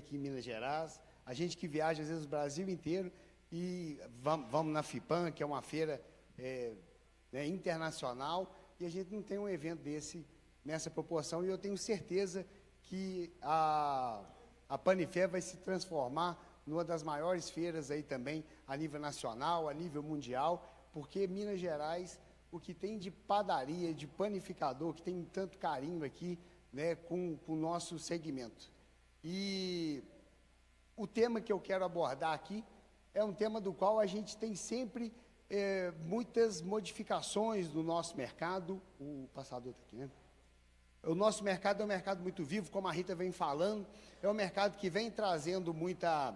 aqui em Minas Gerais, a gente que viaja às vezes o Brasil inteiro e vamos na FIPAM, que é uma feira né, internacional, e a gente não tem um evento desse nessa proporção, e eu tenho certeza que a Panifé vai se transformar numa das maiores feiras aí também, a nível nacional, a nível mundial, porque Minas Gerais, o que tem de padaria, de panificador, que tem tanto carinho aqui, né, com o nosso segmento. E o tema que eu quero abordar aqui é um tema do qual a gente tem sempre muitas modificações no nosso mercado. O passador está aqui, né? O nosso mercado é um mercado muito vivo, como a Rita vem falando, é um mercado que vem trazendo muita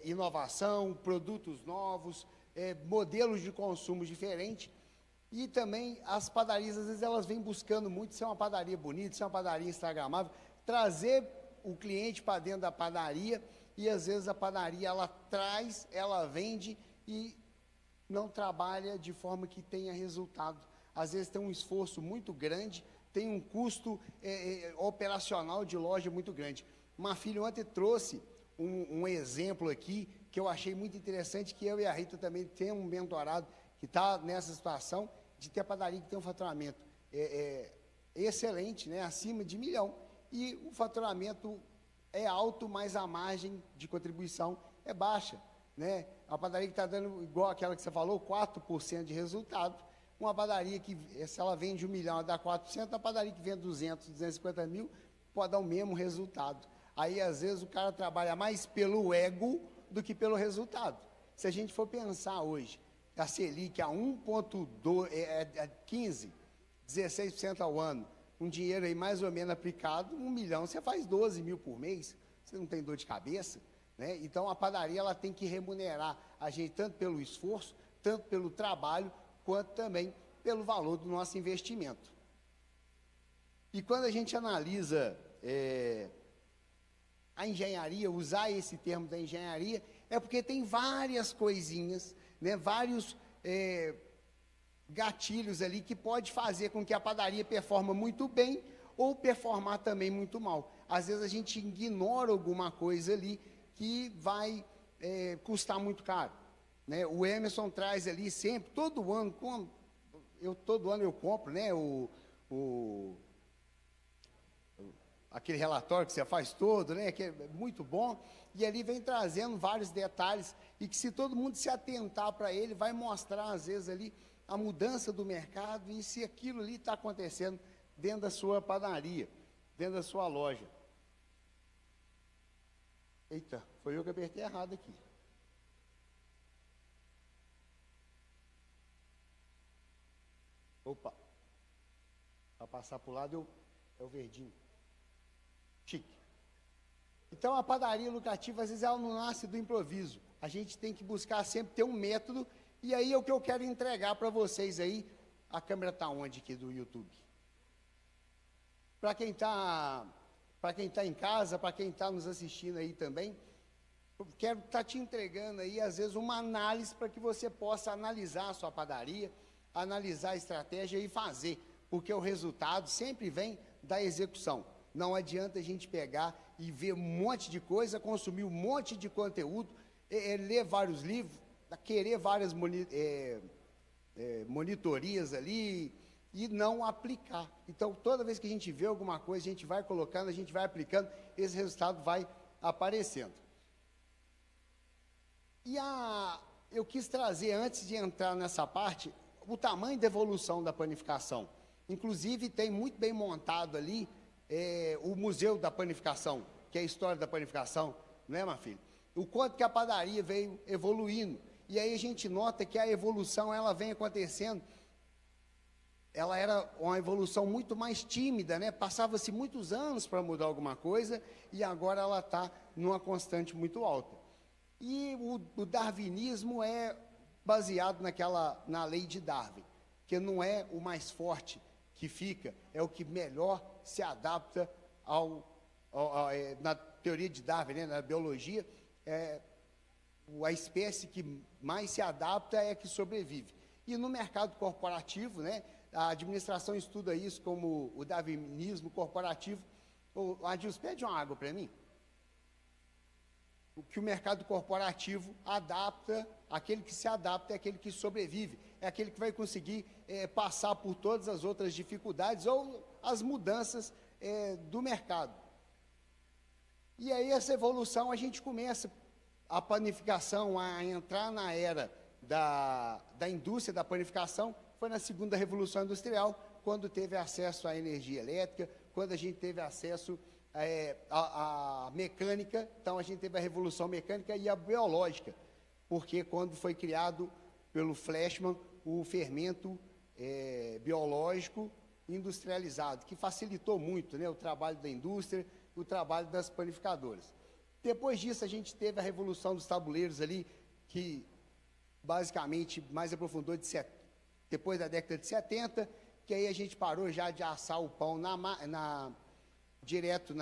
inovação, produtos novos, modelos de consumo diferentes, e também as padarias, às vezes, elas vêm buscando muito ser uma padaria bonita, ser uma padaria instagramável, trazer o cliente para dentro da padaria, e às vezes a padaria, ela traz, ela vende e não trabalha de forma que tenha resultado. Às vezes tem um esforço muito grande, tem um custo operacional de loja muito grande. Marfilho ontem trouxe um exemplo aqui, que eu achei muito interessante, que eu e a Rita também temos um mentorado que está nessa situação, de ter a padaria que tem um faturamento excelente, né, acima de 1 milhão, e o faturamento é alto, mas a margem de contribuição é baixa, né? A padaria que está dando, igual aquela que você falou, 4% de resultado, uma padaria que, se ela vende 1 milhão, ela dá 4%, a padaria que vende 200, 250 mil, pode dar o mesmo resultado. Aí, às vezes, o cara trabalha mais pelo ego do que pelo resultado. Se a gente for pensar hoje, a Selic a 15, 16% ao ano, um dinheiro aí mais ou menos aplicado, 1 milhão, você faz 12 mil por mês, você não tem dor de cabeça, né? Então, a padaria, ela tem que remunerar a gente tanto pelo esforço, tanto pelo trabalho, quanto também pelo valor do nosso investimento. E quando a gente analisa a engenharia, usar esse termo da engenharia, é porque tem várias coisinhas, né, vários gatilhos ali que pode fazer com que a padaria performa muito bem ou performar também muito mal. Às vezes a gente ignora alguma coisa ali que vai custar muito caro, né? O Emerson traz ali sempre, todo ano eu compro, né, aquele relatório que você faz todo, né, que é muito bom, e ali vem trazendo vários detalhes, e que se todo mundo se atentar para ele, vai mostrar, às vezes, ali, a mudança do mercado, e se aquilo ali está acontecendo dentro da sua padaria, dentro da sua loja. Eita, foi eu que apertei errado aqui. Opa, para passar para o lado, é o verdinho. Chique. Então, a padaria lucrativa, às vezes, ela não nasce do improviso. A gente tem que buscar sempre ter um método, e aí é o que eu quero entregar para vocês aí. A câmera está onde aqui do YouTube? Para quem está em casa, para quem está nos assistindo aí também, eu quero estar te entregando aí, às vezes, uma análise para que você possa analisar a sua padaria, analisar a estratégia e fazer, porque o resultado sempre vem da execução. Não adianta a gente pegar e ver um monte de coisa, consumir um monte de conteúdo, ler vários livros, querer várias monitorias ali e não aplicar. Então, toda vez que a gente vê alguma coisa, a gente vai colocando, a gente vai aplicando, esse resultado vai aparecendo. E eu quis trazer, antes de entrar nessa parte, o tamanho da evolução da panificação. Inclusive, tem muito bem montado ali o Museu da Panificação, que é a história da panificação, não é, Marfilho? O quanto que a padaria veio evoluindo. E aí a gente nota que a evolução, ela vem acontecendo, ela era uma evolução muito mais tímida, né? Passava-se muitos anos para mudar alguma coisa, e agora ela está numa constante muito alta. E o darwinismo é baseado na lei de Darwin, que não é o mais forte que fica, é o que melhor se adapta na teoria de Darwin, né, na biologia, a espécie que mais se adapta é a que sobrevive. E no mercado corporativo, né, a administração estuda isso como o darwinismo corporativo. Adilson, pede uma água para mim. que o mercado corporativo adapta, aquele que se adapta é aquele que sobrevive, é aquele que vai conseguir passar por todas as outras dificuldades ou as mudanças do mercado. E aí essa evolução, a gente começa a panificação a entrar na era da indústria da panificação, foi na segunda Revolução Industrial, quando teve acesso à energia elétrica, quando a gente teve acesso à mecânica, então a gente teve a Revolução Mecânica e a biológica, porque quando foi criado pelo Fleischmann o fermento biológico industrializado, que facilitou muito, né, o trabalho da indústria, o trabalho das panificadoras. Depois disso, a gente teve a Revolução dos Tabuleiros ali, que basicamente mais aprofundou depois da década de 70, que aí a gente parou já de assar o pão direto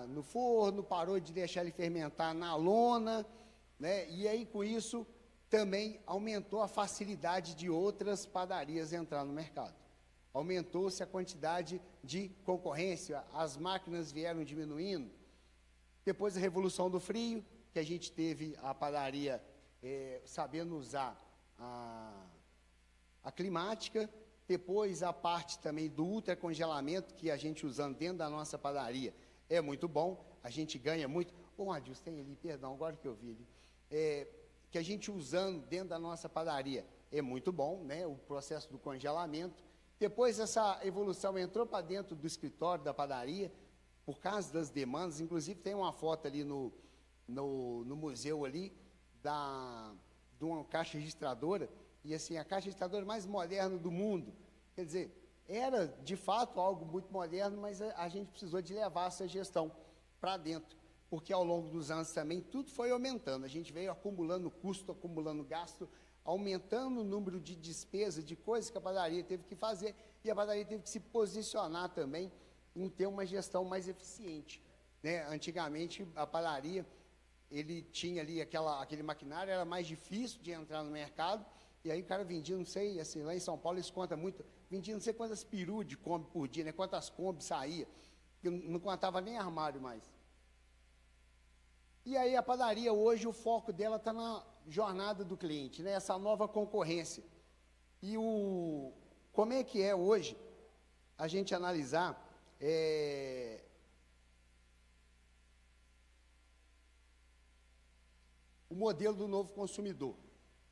no forno, parou de deixar ele fermentar na lona, né? E aí com isso também aumentou a facilidade de outras padarias entrar no mercado. Aumentou-se a quantidade de concorrência, as máquinas vieram diminuindo. Depois da Revolução do Frio, que a gente teve a padaria sabendo usar a climática, depois a parte também do ultracongelamento, que a gente usando dentro da nossa padaria é muito bom, a gente ganha muito. Adilson, tem ali, perdão, agora que eu vi ali. Que a gente usando dentro da nossa padaria é muito bom, né, o processo do congelamento. Depois essa evolução entrou para dentro do escritório da padaria, por causa das demandas, inclusive tem uma foto ali no museu ali, de uma caixa registradora, e assim, a caixa registradora mais moderna do mundo. Quer dizer, era de fato algo muito moderno, mas a gente precisou de levar essa gestão para dentro, porque ao longo dos anos também tudo foi aumentando, a gente veio acumulando custo, acumulando gasto, aumentando o número de despesas, de coisas que a padaria teve que fazer, e a padaria teve que se posicionar também em ter uma gestão mais eficiente, né? Antigamente, a padaria, ele tinha ali aquele maquinário, era mais difícil de entrar no mercado, e aí o cara vendia, não sei, assim, lá em São Paulo isso conta muito, vendia não sei quantas perus de Kombi por dia, né? Quantas Kombi saía, que não contava nem armário mais. E aí a padaria hoje, o foco dela está na jornada do cliente, né? Essa nova concorrência. E como é que é hoje a gente analisar o modelo do novo consumidor,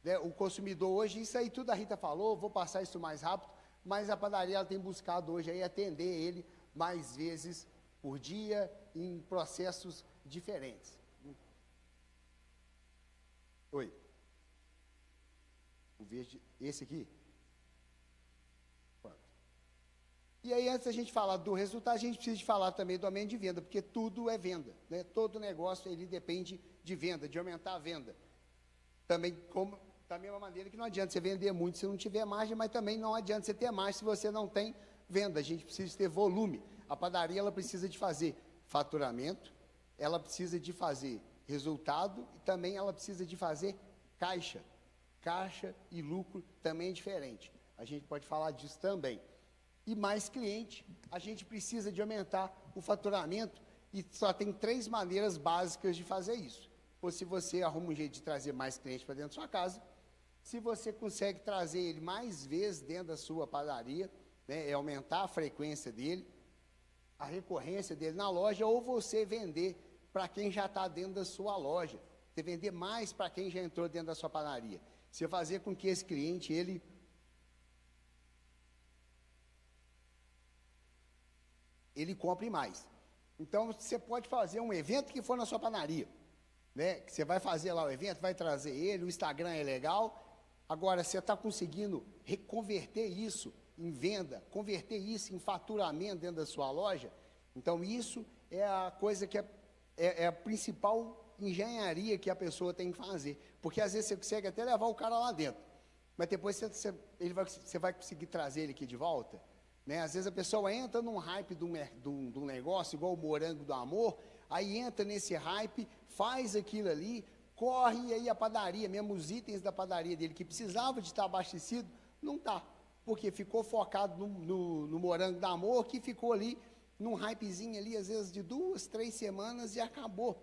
né? O consumidor hoje, isso aí tudo a Rita falou, vou passar isso mais rápido, mas a padaria ela tem buscado hoje aí atender ele mais vezes por dia em processos diferentes. Oi. O verde, esse aqui? Pronto. E aí, antes da gente falar do resultado, a gente precisa de falar também do aumento de venda, porque tudo é venda, né? Todo negócio, ele depende de venda, de aumentar a venda. Também, da mesma maneira que não adianta você vender muito se não tiver margem, mas também não adianta você ter margem se você não tem venda. A gente precisa ter volume. A padaria, ela precisa de fazer faturamento, ela precisa de fazer resultado e também ela precisa de fazer caixa. Caixa e lucro também é diferente. A gente pode falar disso também. E mais cliente, a gente precisa de aumentar o faturamento e só tem 3 maneiras básicas de fazer isso. Ou se você arruma um jeito de trazer mais clientes para dentro da sua casa, se você consegue trazer ele mais vezes dentro da sua padaria, né, é aumentar a frequência dele, a recorrência dele na loja, ou você vender para quem já está dentro da sua loja, você vender mais para quem já entrou dentro da sua padaria. Você fazer com que esse cliente, ele compre mais. Então, você pode fazer um evento que for na sua padaria, né? Que você vai fazer lá o evento, vai trazer ele, o Instagram é legal. Agora, você está conseguindo reconverter isso em venda, converter isso em faturamento dentro da sua loja. Então, isso é a coisa que é a principal engenharia que a pessoa tem que fazer. Porque, às vezes, você consegue até levar o cara lá dentro, mas depois você vai conseguir trazer ele aqui de volta, né? Às vezes, a pessoa entra num hype de um negócio, igual o Morango do Amor, aí entra nesse hype, faz aquilo ali, corre, e aí a padaria, mesmo os itens da padaria dele, que precisava de estar abastecido, não está, porque ficou focado no Morango do Amor, que ficou ali num hypezinho ali, às vezes de 2, 3 semanas e acabou.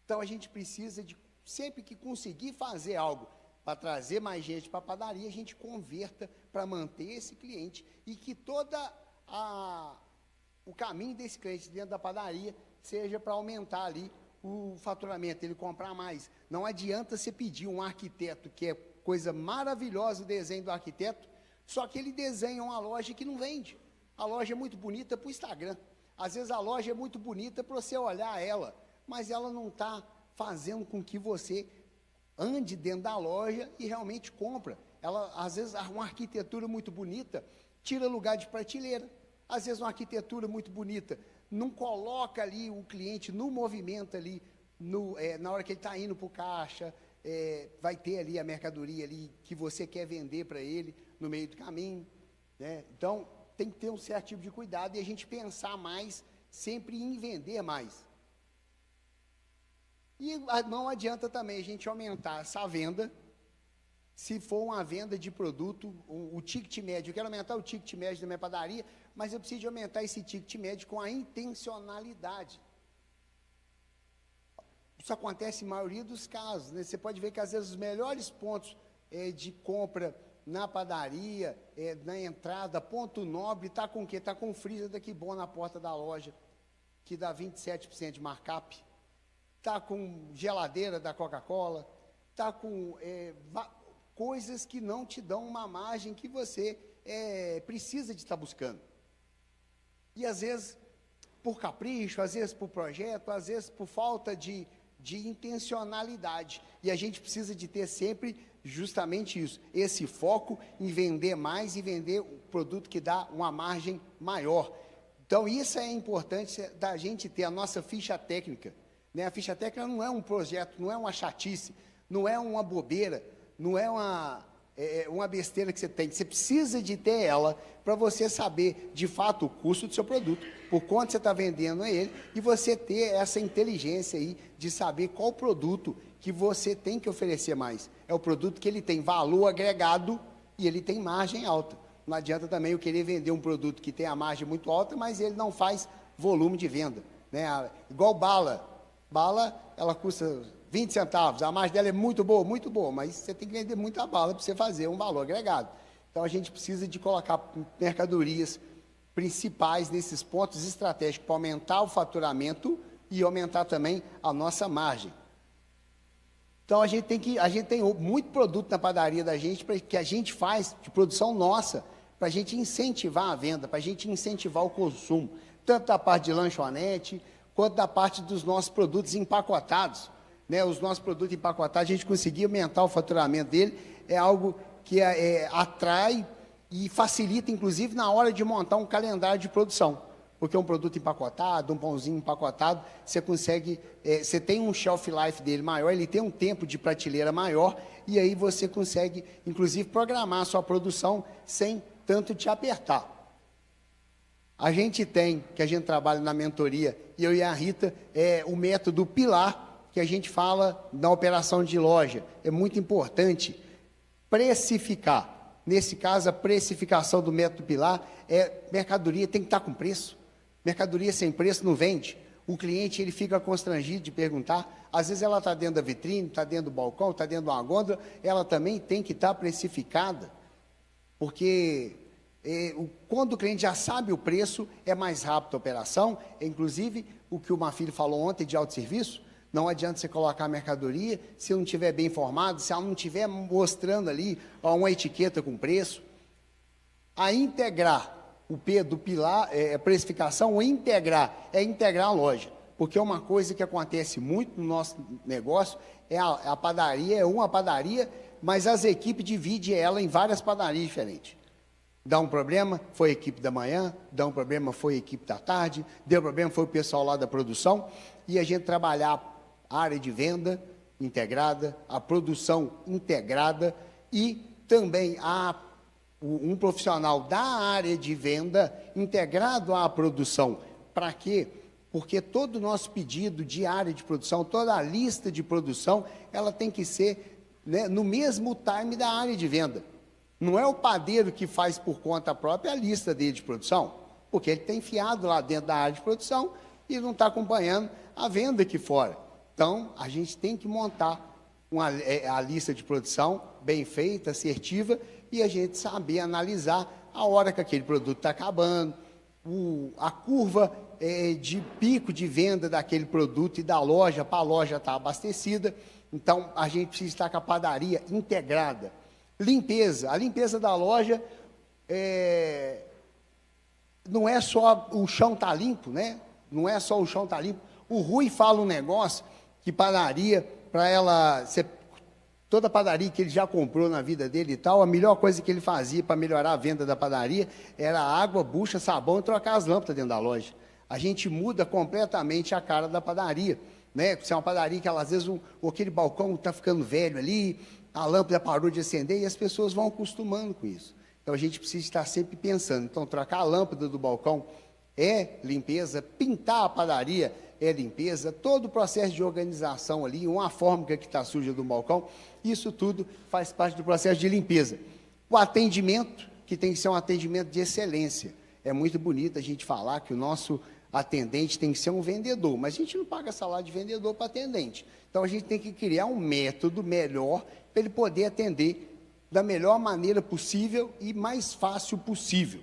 Então, a gente precisa de sempre que conseguir fazer algo para trazer mais gente para a padaria, a gente converta para manter esse cliente e que o caminho desse cliente dentro da padaria seja para aumentar ali o faturamento, ele comprar mais. Não adianta você pedir um arquiteto, que é coisa maravilhosa o desenho do arquiteto, só que ele desenha uma loja que não vende. A loja é muito bonita para o Instagram. Às vezes a loja é muito bonita para você olhar ela, mas ela não está fazendo com que você ande dentro da loja e realmente compra. Ela, às vezes, uma arquitetura muito bonita tira lugar de prateleira. Às vezes, uma arquitetura muito bonita não coloca ali o cliente no movimento ali, na hora que ele está indo para o caixa, vai ter ali a mercadoria ali que você quer vender para ele no meio do caminho, né? Então, tem que ter um certo tipo de cuidado e a gente pensar mais, sempre em vender mais. E não adianta também a gente aumentar essa venda, se for uma venda de produto, o ticket médio. Eu quero aumentar o ticket médio da minha padaria, mas eu preciso de aumentar esse ticket médio com a intencionalidade. Isso acontece em maioria dos casos, né? Você pode ver que, às vezes, os melhores pontos de compra na padaria, na entrada, ponto nobre, está com o quê? Está com o freezer daqui bom na porta da loja, que dá 27% de markup. Está com geladeira da Coca-Cola, está com coisas que não te dão uma margem que você precisa de estar buscando. E, às vezes, por capricho, às vezes por projeto, às vezes por falta de intencionalidade. E a gente precisa de ter sempre justamente isso, esse foco em vender mais e vender o produto que dá uma margem maior. Então, isso é importante da gente ter a nossa ficha técnica, né? A ficha técnica não é um projeto, não é uma chatice, não é uma bobeira, não é uma besteira que você tem. Você precisa de ter ela para você saber, de fato, o custo do seu produto, por quanto você está vendendo ele, e você ter essa inteligência aí de saber qual produto que você tem que oferecer mais. É o produto que ele tem valor agregado e ele tem margem alta. Não adianta também eu querer vender um produto que tem a margem muito alta, mas ele não faz volume de venda, né? Igual bala. Bala, ela custa 20 centavos, a margem dela é muito boa, mas você tem que vender muita bala para você fazer um valor agregado. Então, a gente precisa de colocar mercadorias principais nesses pontos estratégicos para aumentar o faturamento e aumentar também a nossa margem. Então, a gente tem muito produto na padaria da gente que a gente faz de produção nossa, para a gente incentivar a venda, para a gente incentivar o consumo, tanto da parte de lanchonete, quanto da parte dos nossos produtos empacotados, né? Os nossos produtos empacotados, a gente conseguir aumentar o faturamento dele, é algo que atrai e facilita, inclusive, na hora de montar um calendário de produção, porque um produto empacotado, um pãozinho empacotado, você consegue, você tem um shelf life dele maior, ele tem um tempo de prateleira maior, e aí você consegue, inclusive, programar a sua produção sem tanto te apertar. A gente que a gente trabalha na mentoria, e eu e a Rita, o método Pilar, que a gente fala na operação de loja. É muito importante precificar. Nesse caso, a precificação do método Pilar mercadoria tem que estar com preço. Mercadoria sem preço não vende. O cliente ele fica constrangido de perguntar. Às vezes ela está dentro da vitrine, está dentro do balcão, está dentro de uma gôndola, ela também tem que estar precificada. Porque quando o cliente já sabe o preço, é mais rápido a operação. Inclusive, o que o Marfilho falou ontem de autosserviço, não adianta você colocar a mercadoria se não estiver bem informado, se ela não estiver mostrando ali uma etiqueta com preço. A integrar o P do Pilar, a precificação, o integrar a loja. Porque uma coisa que acontece muito no nosso negócio a padaria, é uma padaria, mas as equipes dividem ela em várias padarias diferentes. Dá um problema, foi a equipe da manhã, dá um problema, foi a equipe da tarde, deu problema, foi o pessoal lá da produção, e a gente trabalhar a área de venda integrada, a produção integrada e também um profissional da área de venda integrado à produção. Para quê? Porque todo o nosso pedido de área de produção, toda a lista de produção, ela tem que ser, né, no mesmo time da área de venda. Não é o padeiro que faz por conta própria a lista dele de produção, porque ele está enfiado lá dentro da área de produção e não está acompanhando a venda aqui fora. Então, a gente tem que montar a lista de produção bem feita, assertiva, e a gente saber analisar a hora que aquele produto está acabando, a curva de pico de venda daquele produto e da loja para a loja estar abastecida. Então, a gente precisa estar com a padaria integrada. Limpeza. A limpeza da loja não é só o chão estar limpo, né? Não é só o chão estar limpo. O Rui fala um negócio que padaria, para ela ser... Toda padaria que ele já comprou na vida dele e tal, a melhor coisa que ele fazia para melhorar a venda da padaria era água, bucha, sabão e trocar as lâmpadas dentro da loja. A gente muda completamente a cara da padaria, né? Se é uma padaria que, às vezes, aquele balcão está ficando velho ali, a lâmpada parou de acender e as pessoas vão acostumando com isso. Então, a gente precisa estar sempre pensando. Então, trocar a lâmpada do balcão é limpeza, pintar a padaria é limpeza, todo o processo de organização ali, uma fórmica que está suja do balcão, isso tudo faz parte do processo de limpeza. O atendimento, que tem que ser um atendimento de excelência. É muito bonito a gente falar que o nosso atendente tem que ser um vendedor, mas a gente não paga salário de vendedor para atendente. Então, a gente tem que criar um método melhor para ele poder atender da melhor maneira possível e mais fácil possível.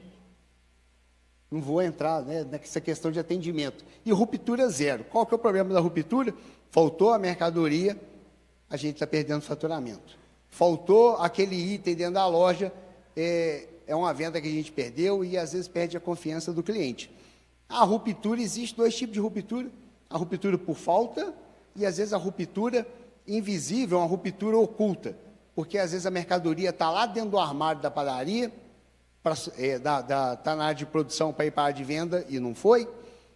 Não vou entrar, né, nessa questão de atendimento. E ruptura zero. Qual que é o problema da ruptura? Faltou a mercadoria, a gente está perdendo faturamento. Faltou aquele item dentro da loja, é uma venda que a gente perdeu e às vezes perde a confiança do cliente. A ruptura, existe dois tipos de ruptura. A ruptura por falta e às vezes a ruptura invisível, uma ruptura oculta. Porque às vezes a mercadoria está lá dentro do armário da padaria, está na área de produção para ir para a área de venda e não foi.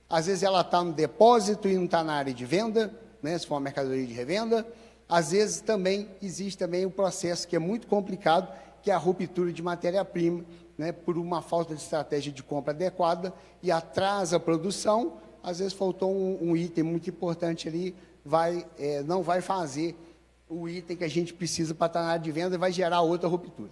Às vezes ela está no depósito e não está na área de venda, né, se for uma mercadoria de revenda. Às vezes também existe também um processo que é muito complicado, que é a ruptura de matéria-prima, né, por uma falta de estratégia de compra adequada e atrasa a produção. Às vezes faltou um item muito importante ali, não vai fazer o item que a gente precisa para estar na área de venda e vai gerar outra ruptura.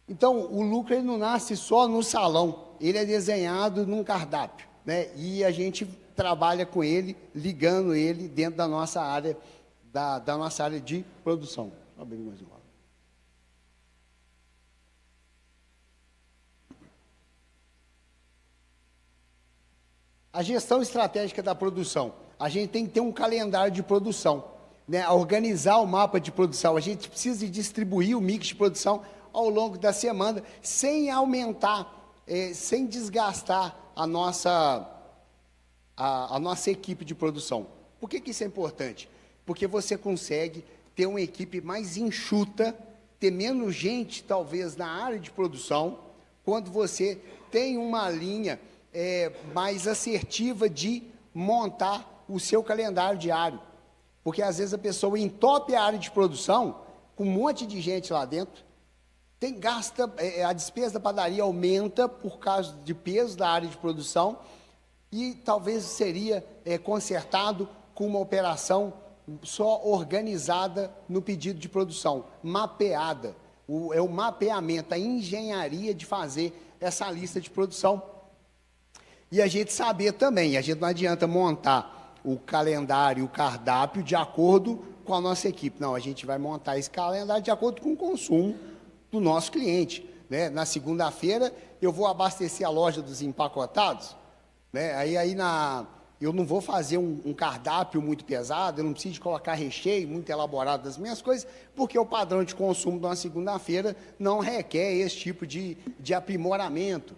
Então, o lucro ele não nasce só no salão, ele é desenhado num cardápio, né? E a gente trabalha com ele, ligando ele dentro da nossa área, da nossa área de produção. Deixa eu abrir mais uma. A gestão estratégica da produção. A gente tem que ter um calendário de produção, né? Organizar o mapa de produção. A gente precisa distribuir o mix de produção ao longo da semana, sem aumentar, sem desgastar a nossa equipe de produção. Por que isso é importante? Porque você consegue ter uma equipe mais enxuta, ter menos gente, talvez, na área de produção, quando você tem uma linha mais assertiva de montar o seu calendário diário. Porque, às vezes, a pessoa entope a área de produção, com um monte de gente lá dentro, a despesa da padaria aumenta por causa de peso da área de produção e talvez seria consertado com uma operação só organizada no pedido de produção, mapeada. É o mapeamento, a engenharia de fazer essa lista de produção. E a gente saber também, a gente não adianta montar o calendário, o cardápio de acordo com a nossa equipe. Não, a gente vai montar esse calendário de acordo com o consumo do nosso cliente, né? Na segunda-feira eu vou abastecer a loja dos empacotados, né? Eu não vou fazer um cardápio muito pesado, eu não preciso colocar recheio muito elaborado das minhas coisas, porque o padrão de consumo de uma segunda-feira não requer esse tipo de aprimoramento.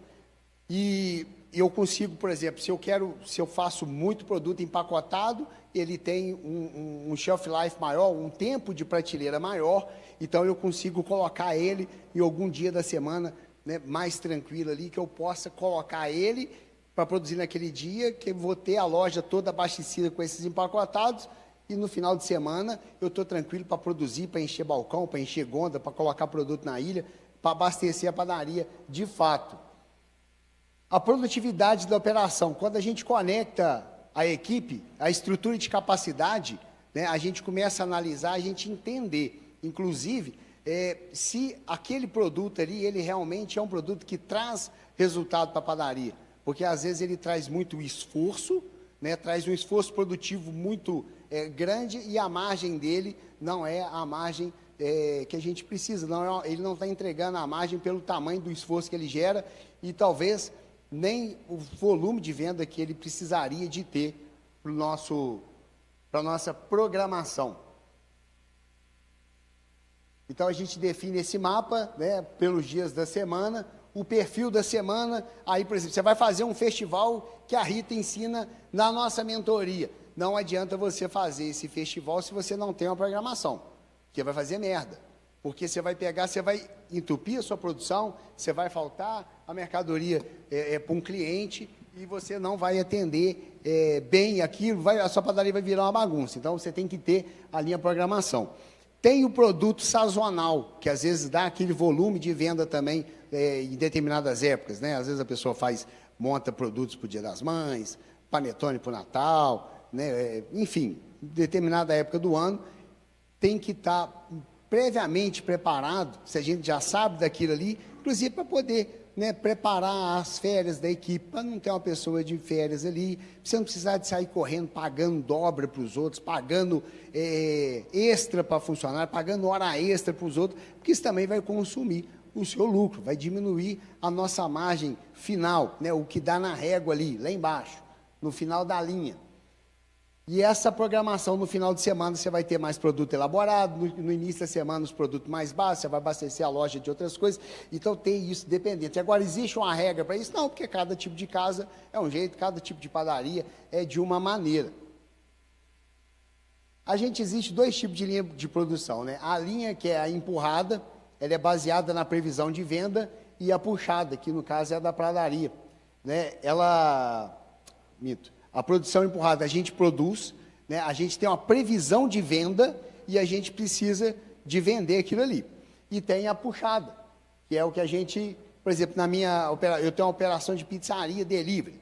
E eu consigo, por exemplo, se eu faço muito produto empacotado, ele tem um shelf life maior, um tempo de prateleira maior, então eu consigo colocar ele em algum dia da semana, né, mais tranquilo ali, que eu possa colocar ele para produzir naquele dia, que eu vou ter a loja toda abastecida com esses empacotados, e no final de semana eu estou tranquilo para produzir, para encher balcão, para encher gonda, para colocar produto na ilha, para abastecer a padaria de fato. A produtividade da operação, quando a gente conecta a equipe, a estrutura de capacidade, né, a gente começa a analisar, a gente entender, inclusive, se aquele produto ali, ele realmente é um produto que traz resultado para a padaria, porque às vezes ele traz muito esforço, né, traz um esforço produtivo muito grande e a margem dele não é a margem que a gente precisa. Ele não está entregando a margem pelo tamanho do esforço que ele gera e talvez nem o volume de venda que ele precisaria de ter para a nossa programação. Então, a gente define esse mapa, né, pelos dias da semana, o perfil da semana. Aí, por exemplo, você vai fazer um festival que a Rita ensina na nossa mentoria. Não adianta você fazer esse festival se você não tem uma programação, porque vai fazer merda. Porque você vai pegar, você vai entupir a sua produção, você vai faltar a mercadoria para um cliente e você não vai atender bem aquilo, a sua padaria vai virar uma bagunça. Então, você tem que ter a linha programação. Tem o produto sazonal, que às vezes dá aquele volume de venda também em determinadas épocas, né? Às vezes a pessoa monta produtos para o Dia das Mães, panetone para o Natal, né? Enfim, em determinada época do ano, tem que estar previamente preparado, se a gente já sabe daquilo ali, inclusive para poder, né, preparar as férias da equipe, para não ter uma pessoa de férias ali, você não precisar de sair correndo, pagando dobra para os outros, pagando extra para funcionário, pagando hora extra para os outros, porque isso também vai consumir o seu lucro, vai diminuir a nossa margem final, né, o que dá na régua ali, lá embaixo, no final da linha. E essa programação no final de semana você vai ter mais produto elaborado, no início da semana os produtos mais básicos, você vai abastecer a loja de outras coisas, então tem isso dependente. Agora, existe uma regra para isso? Não, porque cada tipo de casa é um jeito, cada tipo de padaria é de uma maneira. Existe dois tipos de linha de produção, né? A linha que é a empurrada, ela é baseada na previsão de venda, e a puxada, que no caso é a da padaria, né? A produção empurrada, a gente produz, né? A gente tem uma previsão de venda e a gente precisa de vender aquilo ali. E tem a puxada, que é o que a gente, por exemplo, eu tenho uma operação de pizzaria delivery,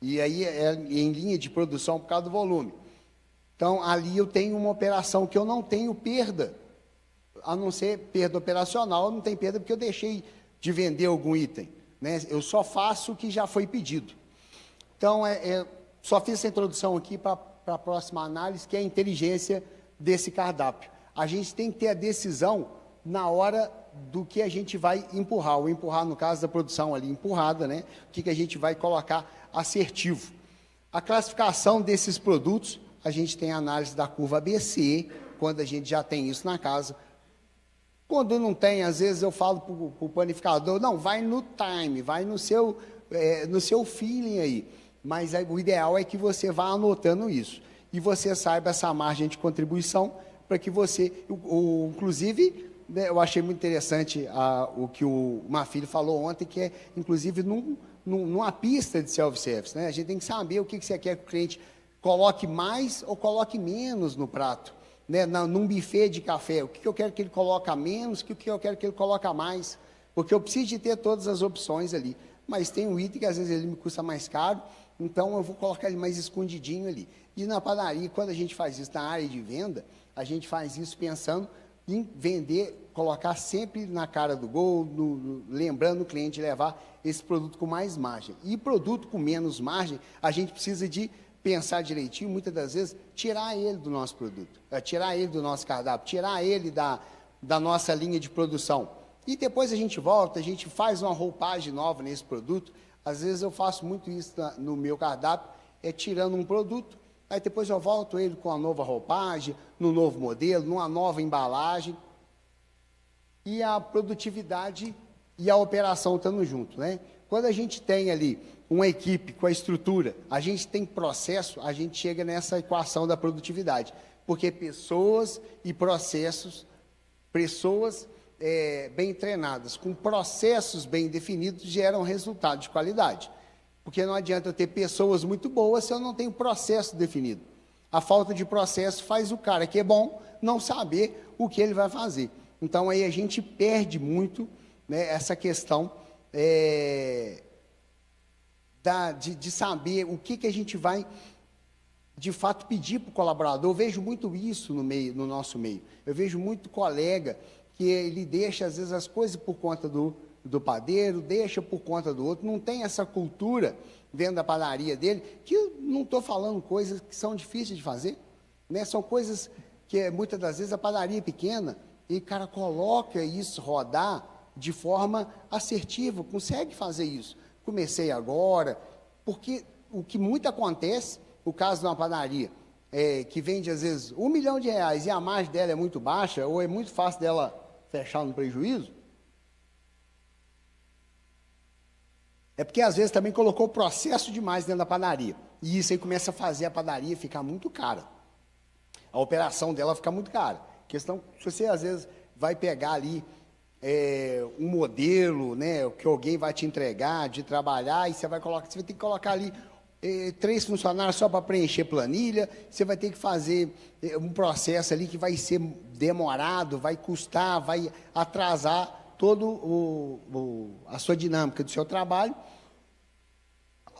e aí é em linha de produção por causa do volume. Então, ali eu tenho uma operação que eu não tenho perda, a não ser perda operacional, eu não tenho perda porque eu deixei de vender algum item, né? Eu só faço o que já foi pedido. Então, só fiz essa introdução aqui para a próxima análise, que é a inteligência desse cardápio. A gente tem que ter a decisão na hora do que a gente vai empurrar. O empurrar, no caso da produção ali, empurrada, né? O que a gente vai colocar assertivo. A classificação desses produtos, a gente tem a análise da curva ABC, quando a gente já tem isso na casa. Quando não tem, às vezes eu falo para o panificador, não, vai no time, vai no seu feeling aí. Mas o ideal é que você vá anotando isso. E você saiba essa margem de contribuição para que você... inclusive, né, eu achei muito interessante o que o Marfilho falou ontem, que é, inclusive, numa pista de self-service, né? A gente tem que saber o que você quer que o cliente coloque mais ou coloque menos no prato, né? Num buffet de café, o que eu quero que ele coloque menos, o que eu quero que ele coloque mais, porque eu preciso de ter todas as opções ali. Mas tem um item que às vezes ele me custa mais caro, então eu vou colocar ele mais escondidinho ali. E na padaria, quando a gente faz isso na área de venda, a gente faz isso pensando em vender, colocar sempre na cara do gol, lembrando o cliente de levar esse produto com mais margem. E produto com menos margem, a gente precisa de pensar direitinho, muitas das vezes, tirar ele do nosso produto, tirar ele do nosso cardápio, tirar ele da nossa linha de produção. E depois a gente volta, a gente faz uma roupagem nova nesse produto. Às vezes eu faço muito isso no meu cardápio, tirando um produto, aí depois eu volto ele com a nova roupagem, no novo modelo, numa nova embalagem. E a produtividade e a operação estando junto, né? Quando a gente tem ali uma equipe com a estrutura, a gente tem processo, a gente chega nessa equação da produtividade. Porque pessoas e processos, bem treinadas, com processos bem definidos, geram resultado de qualidade. Porque não adianta eu ter pessoas muito boas se eu não tenho processo definido. A falta de processo faz o cara que é bom não saber o que ele vai fazer. Então, aí a gente perde muito, né, essa questão de saber o que a gente vai, de fato, pedir para o colaborador. Eu vejo muito isso no nosso meio. Eu vejo muito colega que ele deixa, às vezes, as coisas por conta do padeiro, deixa por conta do outro, não tem essa cultura dentro da padaria dele, que eu não estou falando coisas que são difíceis de fazer, né? São coisas que muitas das vezes a padaria é pequena e o cara coloca isso rodar de forma assertiva, consegue fazer isso. Comecei agora, porque o que muito acontece, o caso de uma padaria, que vende às vezes R$1 milhão e a margem dela é muito baixa, ou é muito fácil dela fechar no prejuízo, é porque às vezes também colocou processo demais dentro da padaria. E isso aí começa a fazer a padaria ficar muito cara. A operação dela fica muito cara. Questão, se você às vezes vai pegar ali um modelo, né, que alguém vai te entregar de trabalhar, e você vai ter que colocar ali 3 funcionários só para preencher planilha, você vai ter que fazer um processo ali que vai ser demorado, vai custar, vai atrasar todo a sua dinâmica do seu trabalho,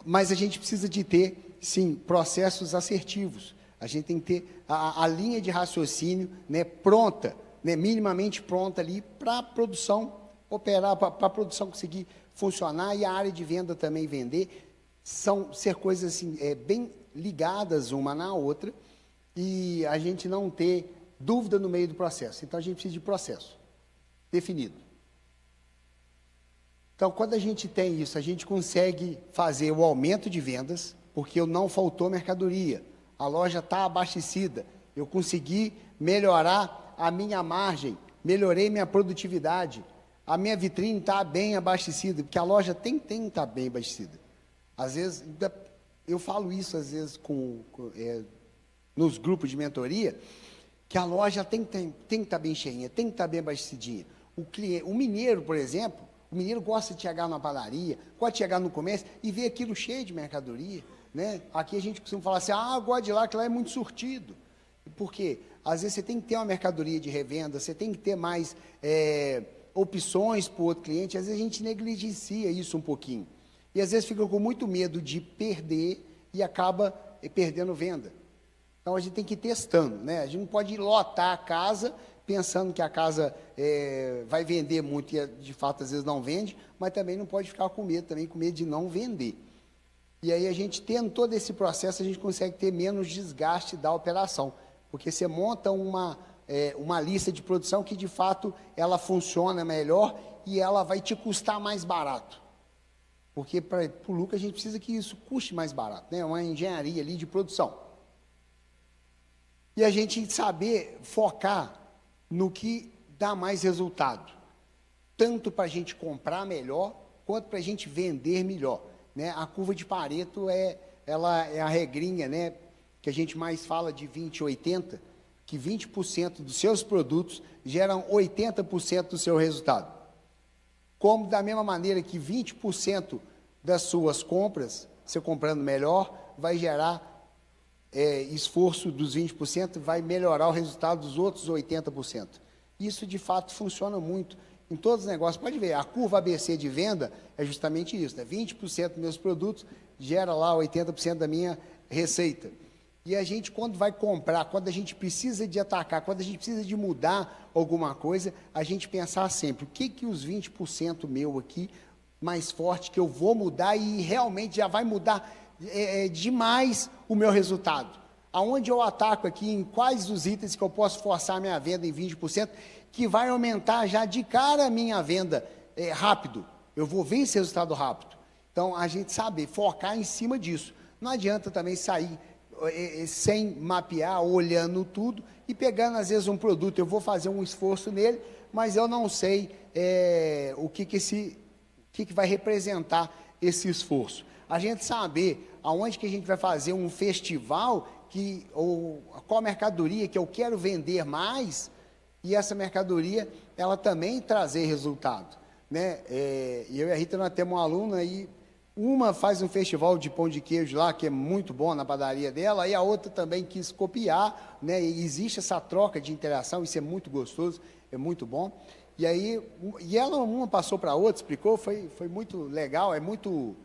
mas a gente precisa de ter, sim, processos assertivos. A gente tem que ter a linha de raciocínio, né, pronta, né, minimamente pronta ali para a produção operar, para a produção conseguir funcionar e a área de venda também vender. Ser coisas assim, bem ligadas uma na outra e a gente não ter dúvida no meio do processo. Então, a gente precisa de processo definido. Então, quando a gente tem isso, a gente consegue fazer o aumento de vendas, porque não faltou mercadoria, a loja está abastecida, eu consegui melhorar a minha margem, melhorei minha produtividade, a minha vitrine está bem abastecida, porque a loja tem que estar bem abastecida. Às vezes, eu falo isso às vezes nos grupos de mentoria, que a loja tem que estar bem cheinha, tem que estar bem abastecidinha. O mineiro, por exemplo, o mineiro gosta de chegar na padaria, gosta de chegar no comércio e ver aquilo cheio de mercadoria, né? Aqui a gente costuma falar assim, gosta de lá, que lá é muito surtido. Por quê? Às vezes você tem que ter uma mercadoria de revenda, você tem que ter mais opções para o outro cliente, às vezes a gente negligencia isso um pouquinho. E às vezes fica com muito medo de perder e acaba perdendo venda. Então a gente tem que ir testando, né? A gente não pode lotar a casa pensando que a casa vai vender muito e de fato às vezes não vende, mas também não pode ficar com medo de não vender. E aí a gente tendo todo esse processo, a gente consegue ter menos desgaste da operação, porque você monta uma lista de produção que de fato ela funciona melhor e ela vai te custar mais barato. Porque para o lucro a gente precisa que isso custe mais barato, né? Uma engenharia ali de produção. E a gente saber focar no que dá mais resultado, tanto para a gente comprar melhor, quanto para a gente vender melhor, né? A curva de Pareto ela é a regrinha, né, que a gente mais fala de 20-80, que 20% dos seus produtos geram 80% do seu resultado. Como da mesma maneira que 20% das suas compras, você comprando melhor, vai gerar esforço dos 20%, vai melhorar o resultado dos outros 80%. Isso, de fato, funciona muito em todos os negócios. Pode ver, a curva ABC de venda é justamente isso, né? 20% dos meus produtos gera lá 80% da minha receita. E a gente, quando vai comprar, quando a gente precisa de atacar, quando a gente precisa de mudar alguma coisa, a gente pensar sempre, o que os 20% meu aqui, mais forte, que eu vou mudar e realmente já vai mudar demais o meu resultado. Aonde eu ataco aqui, em quais os itens que eu posso forçar a minha venda em 20%, que vai aumentar já de cara a minha venda rápido. Eu vou ver esse resultado rápido. Então, a gente sabe focar em cima disso. Não adianta também sair sem mapear, olhando tudo e pegando às vezes um produto, eu vou fazer um esforço nele, mas eu não sei o que vai representar esse esforço. A gente saber aonde que a gente vai fazer um festival, ou qual mercadoria que eu quero vender mais, e essa mercadoria, ela também trazer resultado, né? E eu e a Rita, nós temos uma aluna aí, uma faz um festival de pão de queijo lá, que é muito bom na padaria dela, e a outra também quis copiar, né? E existe essa troca de interação, isso é muito gostoso, é muito bom. E aí, uma passou para a outra, explicou, foi muito legal, é muito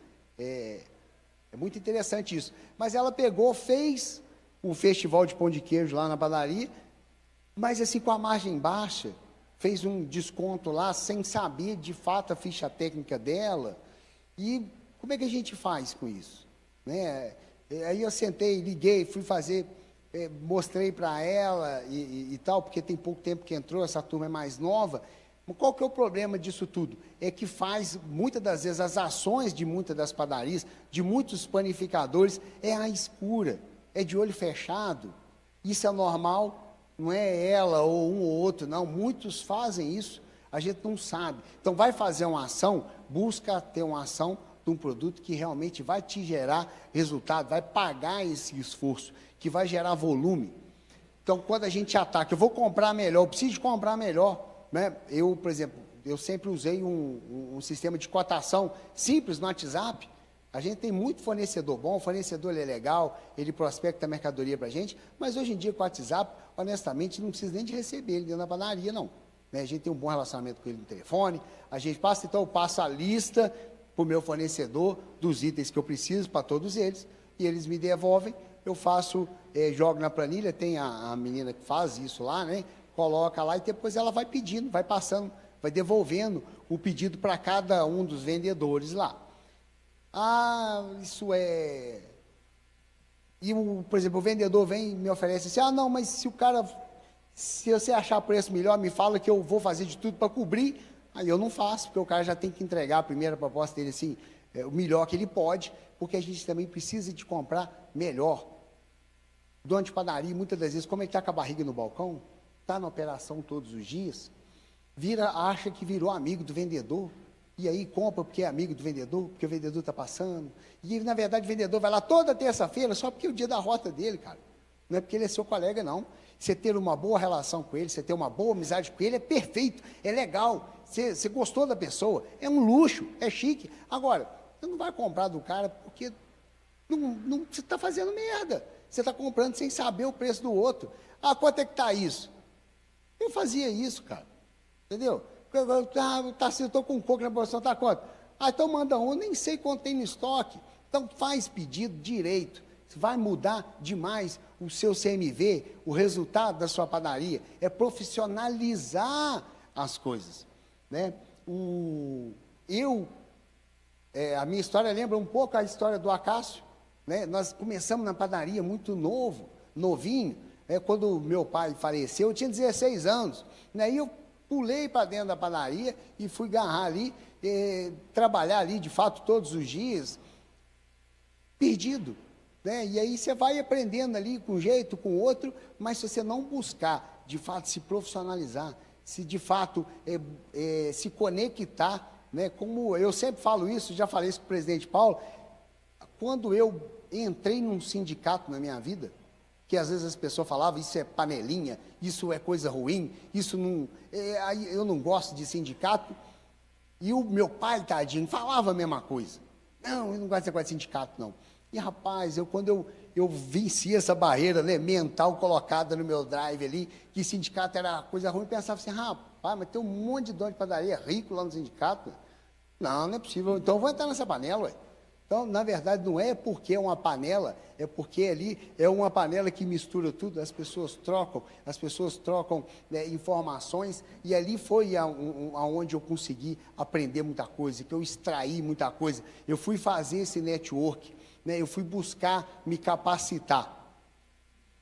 interessante isso. Mas ela pegou, fez o festival de pão de queijo lá na padaria, mas assim, com a margem baixa, fez um desconto lá, sem saber de fato a ficha técnica dela, e como é que a gente faz com isso? Né? Aí eu sentei, liguei, fui fazer mostrei para ela e tal, porque tem pouco tempo que entrou, essa turma é mais nova. Qual que é o problema disso tudo? É que faz, muitas das vezes, as ações de muitas das padarias, de muitos panificadores, é à escura, é de olho fechado. Isso é normal, não é ela ou um ou outro, não. Muitos fazem isso, a gente não sabe. Então, vai fazer uma ação, busca ter uma ação de um produto que realmente vai te gerar resultado, vai pagar esse esforço, que vai gerar volume. Então, quando a gente ataca, eu vou comprar melhor, eu preciso de comprar melhor, né? Eu, por exemplo, eu sempre usei um sistema de cotação simples no WhatsApp. A gente tem muito fornecedor bom, o fornecedor ele é legal, ele prospecta a mercadoria para a gente, mas hoje em dia com o WhatsApp, honestamente, não precisa nem de receber ele dentro da padaria, não. Né? A gente tem um bom relacionamento com ele no telefone, a gente passa, então eu passo a lista para o meu fornecedor dos itens que eu preciso para todos eles, e eles me devolvem, eu faço, jogo na planilha, tem a menina que faz isso lá, né? Coloca lá e depois ela vai pedindo, vai passando, vai devolvendo o pedido para cada um dos vendedores lá. Ah, isso é... E, por exemplo, o vendedor vem e me oferece assim, não, mas se você achar preço melhor, me fala que eu vou fazer de tudo para cobrir. Aí eu não faço, porque o cara já tem que entregar a primeira proposta dele assim, o melhor que ele pode, porque a gente também precisa de comprar melhor. Dono de padaria, muitas das vezes, como ele está com a barriga no balcão, está na operação todos os dias, acha que virou amigo do vendedor, e aí compra porque é amigo do vendedor, porque o vendedor está passando, e na verdade o vendedor vai lá toda terça-feira, só porque é o dia da rota dele, cara, não é porque ele é seu colega, não. Você ter uma boa relação com ele, você ter uma boa amizade com ele, é perfeito, é legal, você gostou da pessoa, é um luxo, é chique. Agora, você não vai comprar do cara porque você está fazendo merda, você está comprando sem saber o preço do outro. Quanto é que está isso? Eu fazia isso, cara. Entendeu? Se eu estou com coco na promoção, está quanto? Então manda um, nem sei quanto tem no estoque. Então faz pedido direito. Vai mudar demais o seu CMV, o resultado da sua padaria. É profissionalizar as coisas. Né? A minha história lembra um pouco a história do Acácio. Né? Nós começamos na padaria muito novinho. Quando meu pai faleceu, eu tinha 16 anos, né? E eu pulei para dentro da padaria e fui agarrar ali, trabalhar ali, de fato, todos os dias, perdido, né? E aí você vai aprendendo ali, com um jeito, com outro, mas se você não buscar, de fato, se profissionalizar, se de fato se conectar, né? Como eu sempre falo isso, já falei isso para o presidente Paulo, quando eu entrei num sindicato na minha vida, que às vezes as pessoas falavam, isso é panelinha, isso é coisa ruim, isso não... eu não gosto de sindicato. E o meu pai, tadinho, falava a mesma coisa. Não, eu não gosto desse negócio de sindicato, não. E, rapaz, quando eu venci essa barreira, né, mental colocada no meu drive ali, que sindicato era coisa ruim, eu pensava assim, rapaz, mas tem um monte de dono de padaria rico lá no sindicato. Não é possível. Então, eu vou entrar nessa panela, ué. Então, na verdade, não é porque é uma panela, é porque ali é uma panela que mistura tudo, as pessoas trocam informações, e ali foi aonde eu consegui aprender muita coisa, que eu extraí muita coisa. Eu fui fazer esse network, né, eu fui buscar me capacitar.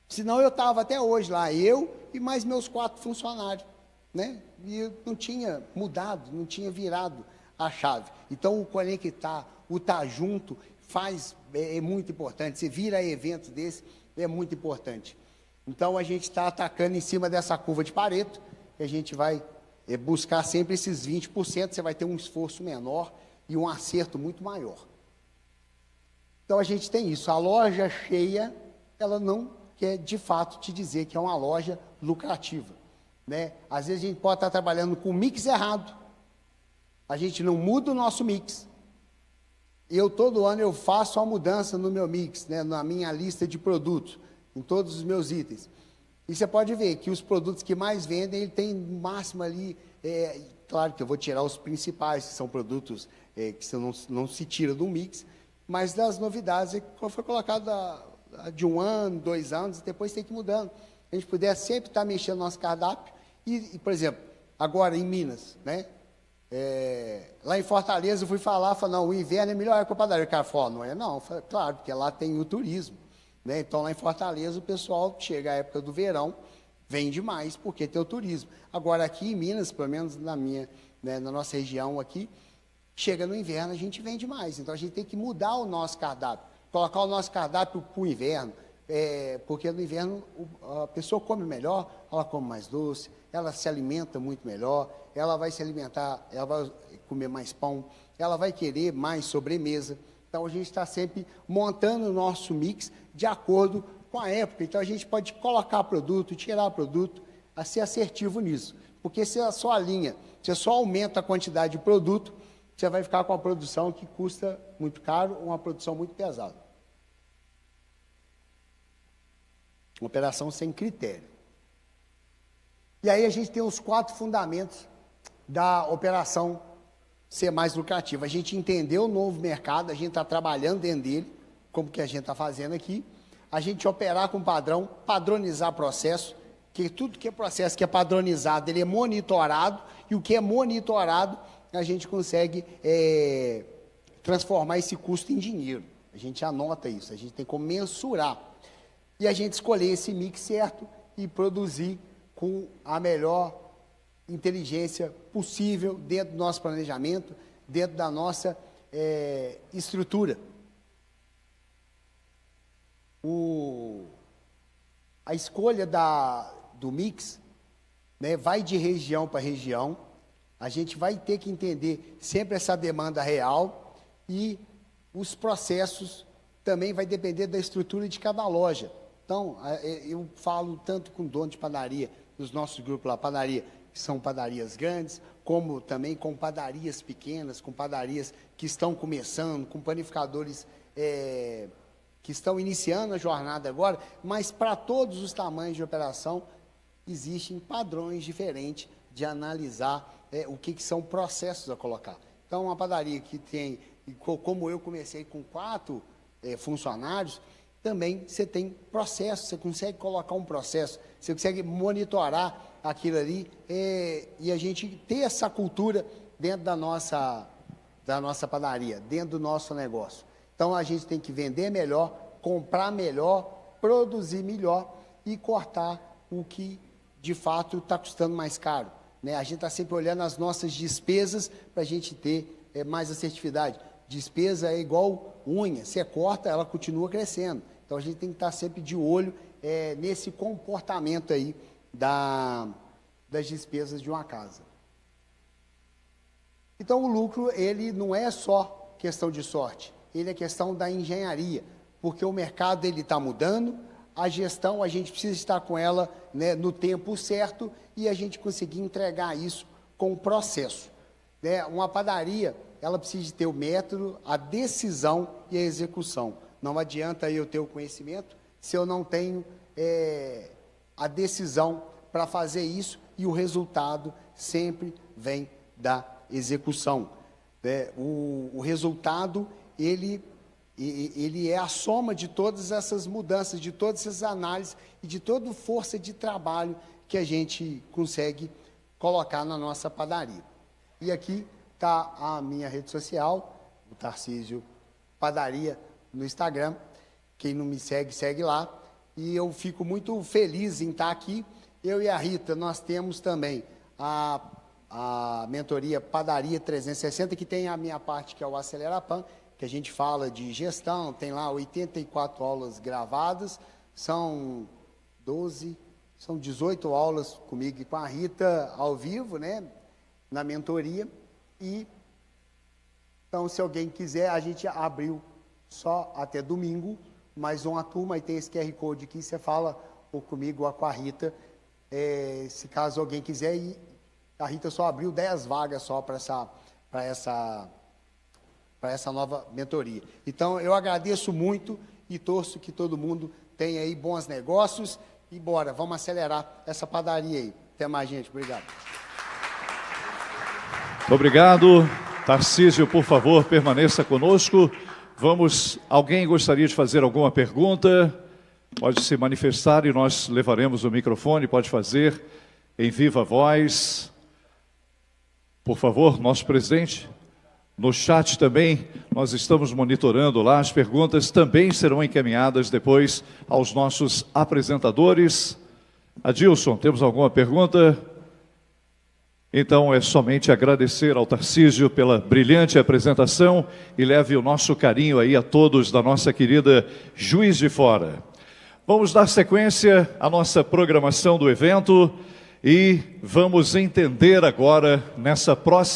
Senão eu estava até hoje lá, eu e mais meus 4 funcionários, né, e eu não tinha mudado, não tinha virado a chave. Então, o conectar, o estar junto é muito importante. Se vira evento desse, é muito importante. Então, a gente está atacando em cima dessa curva de Pareto, e a gente vai buscar sempre esses 20%, você vai ter um esforço menor e um acerto muito maior. Então, a gente tem isso. A loja cheia, ela não quer, de fato, te dizer que é uma loja lucrativa. Né? Às vezes, a gente pode estar trabalhando com o mix errado, a gente não muda o nosso mix. Todo ano, eu faço a mudança no meu mix, né, na minha lista de produtos, em todos os meus itens. E você pode ver que os produtos que mais vendem, ele tem no máximo ali, claro que eu vou tirar os principais, que são produtos que você não se tira do mix, mas das novidades, foi colocado de 1 ano, 2 anos, e depois tem que ir mudando. A gente puder sempre estar mexendo no nosso cardápio, e, por exemplo, agora em Minas, né? Lá em Fortaleza eu fui falar, não, o inverno é melhor que a padaria. O cara falou, não é não, falei, claro, porque lá tem o turismo, né? Então, lá em Fortaleza, o pessoal chega à época do verão, vende mais, porque tem o turismo. Agora, aqui em Minas, pelo menos na nossa região aqui, chega no inverno, a gente vende mais. Então, a gente tem que mudar o nosso cardápio, colocar o nosso cardápio para o inverno, porque no inverno a pessoa come melhor, ela come mais doce, ela se alimenta muito melhor, ela vai se alimentar, ela vai comer mais pão, ela vai querer mais sobremesa. Então, a gente está sempre montando o nosso mix de acordo com a época. Então, a gente pode colocar produto, tirar produto, a ser assertivo nisso. Porque se a sua linha, você só aumenta a quantidade de produto, você vai ficar com uma produção que custa muito caro, uma produção muito pesada. Uma operação sem critério. E aí a gente tem os 4 fundamentos da operação ser mais lucrativa. A gente entendeu o novo mercado, a gente está trabalhando dentro dele, como que a gente está fazendo aqui. A gente operar com padrão, padronizar processo, que tudo que é processo que é padronizado, ele é monitorado, e o que é monitorado, a gente consegue transformar esse custo em dinheiro. A gente anota isso, a gente tem como mensurar. E a gente escolher esse mix certo e produzir com a melhor inteligência possível dentro do nosso planejamento, dentro da nossa estrutura. A escolha do mix, né, vai de região para região. A gente vai ter que entender sempre essa demanda real e os processos também vai depender da estrutura de cada loja. Então, eu falo tanto com dono de padaria, dos nossos grupos lá, padaria, que são padarias grandes, como também com padarias pequenas, com padarias que estão começando, com panificadores que estão iniciando a jornada agora, mas para todos os tamanhos de operação, existem padrões diferentes de analisar o que são processos a colocar. Então, uma padaria que tem, como eu comecei com 4 funcionários, também você tem processo, você consegue colocar um processo, você consegue monitorar aquilo ali, e a gente ter essa cultura dentro da nossa padaria, dentro do nosso negócio. Então, a gente tem que vender melhor, comprar melhor, produzir melhor e cortar o que, de fato, está custando mais caro, né? A gente está sempre olhando as nossas despesas para a gente ter mais assertividade. Despesa é igual unha, você corta, ela continua crescendo. Então, a gente tem que estar sempre de olho nesse comportamento aí das despesas de uma casa. Então, o lucro, ele não é só questão de sorte, ele é questão da engenharia, porque o mercado está mudando, a gestão, a gente precisa estar com ela, né, no tempo certo e a gente conseguir entregar isso com o processo, né? Uma padaria, ela precisa ter o método, a decisão e a execução. Não adianta eu ter o conhecimento se eu não tenho a decisão para fazer isso, e o resultado sempre vem da execução, né? O resultado, ele é a soma de todas essas mudanças, de todas essas análises e de toda força de trabalho que a gente consegue colocar na nossa padaria. E aqui está a minha rede social, o Tarcísio Padaria, no Instagram. Quem não me segue, segue lá. E eu fico muito feliz em estar aqui. Eu e a Rita, nós temos também a mentoria Padaria 360, que tem a minha parte, que é o Acelerapan, que a gente fala de gestão, tem lá 84 aulas gravadas, são 18 aulas comigo e com a Rita ao vivo, né, na mentoria. E então, se alguém quiser, a gente abriu só até domingo, mais uma turma, e tem esse QR Code aqui, você fala ou comigo ou com a Rita, se caso alguém quiser, e a Rita só abriu 10 vagas só para essa nova mentoria. Então, eu agradeço muito e torço que todo mundo tenha aí bons negócios, e bora, vamos acelerar essa padaria aí. Até mais, gente. Obrigado. Muito obrigado. Tarcísio, por favor, permaneça conosco. Alguém gostaria de fazer alguma pergunta? Pode se manifestar e nós levaremos o microfone, pode fazer em viva voz. Por favor, nosso presidente. no chat também, nós estamos monitorando lá, as perguntas também serão encaminhadas depois aos nossos apresentadores. Adilson, temos alguma pergunta? Então é somente agradecer ao Tarcísio pela brilhante apresentação e leve o nosso carinho aí a todos da nossa querida Juiz de Fora. Vamos dar sequência à nossa programação do evento e vamos entender agora nessa próxima